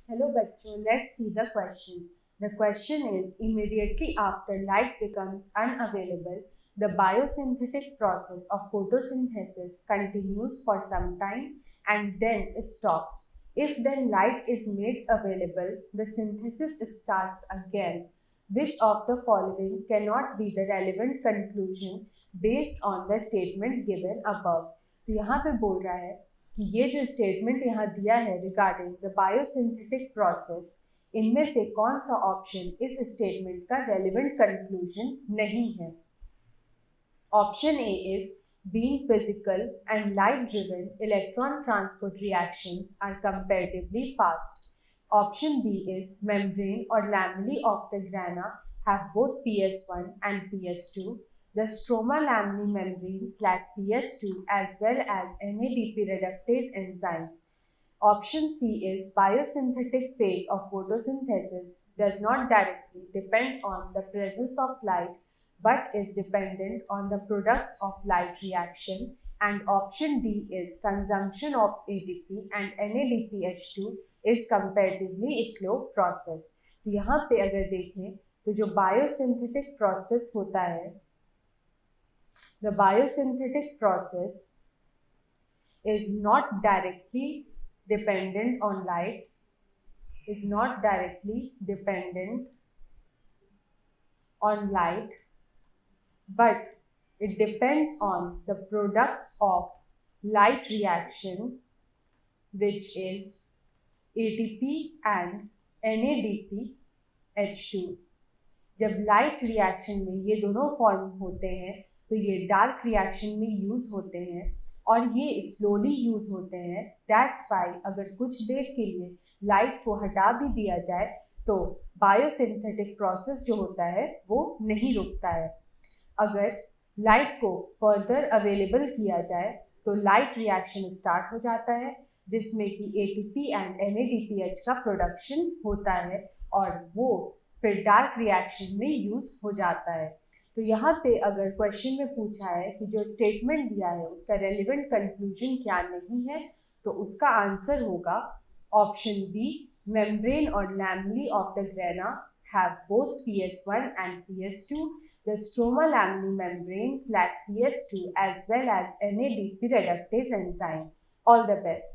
Hello bachcho, let's see the question. The question is immediately after light becomes unavailable, the biosynthetic process of photosynthesis continues for some time and then stops. If then light is made available, the synthesis starts again. Which of the following cannot be the relevant conclusion based on the statement given above? तो यहाँ पे बोल रहा है कि ये जो statement यहाँ दिया है रिगार्डिंग द बायोसिंथेटिक प्रोसेस, इनमें से कौन सा ऑप्शन इस स्टेटमेंट का रेलिवेंट कंक्लूजन नहीं है? Option A is being physical and light driven electron transport reactions are comparatively fast. Option B is membrane or lamellae of the grana have both PS1 and PS2. The stroma lamellae membranes lack PS2 as well as NADP reductase enzyme. Option C is biosynthetic phase of photosynthesis does not directly depend on the presence of light but is dependent on the products of light reaction. And option D is consumption of ATP and NADPH2 is comparatively slow process. तो यहाँ पे अगर देखें तो जो biosynthetic process होता है, the biosynthetic process is not directly dependent on light, is not directly dependent on light, but it depends on the products of light reaction, which is ATP and NADPH2. जब light reaction में ये दोनों form होते हैं तो ये dark reaction में use होते हैं और ये स्लोली यूज होते हैं. दैट्स वाई अगर कुछ देर के लिए लाइट को हटा भी दिया जाए तो बायोसिंथेटिक प्रोसेस जो होता है वो नहीं रुकता है. अगर लाइट को फर्दर अवेलेबल किया जाए तो लाइट रिएक्शन स्टार्ट हो जाता है जिसमें कि एटीपी एंड एनएडीपीएच का प्रोडक्शन होता है और वो फिर डार्क रिएक्शन में यूज हो जाता है. तो यहाँ पे अगर क्वेश्चन में पूछा है कि जो स्टेटमेंट दिया है उसका रेलिवेंट कंक्लूजन क्या नहीं है, तो उसका आंसर होगा ऑप्शन बी, मेम्ब्रेन और लैमेllae of the grana have both PS1 and PS2. The stroma lamellae membranes lack PS2 as well as NADP reductase enzyme. All the best.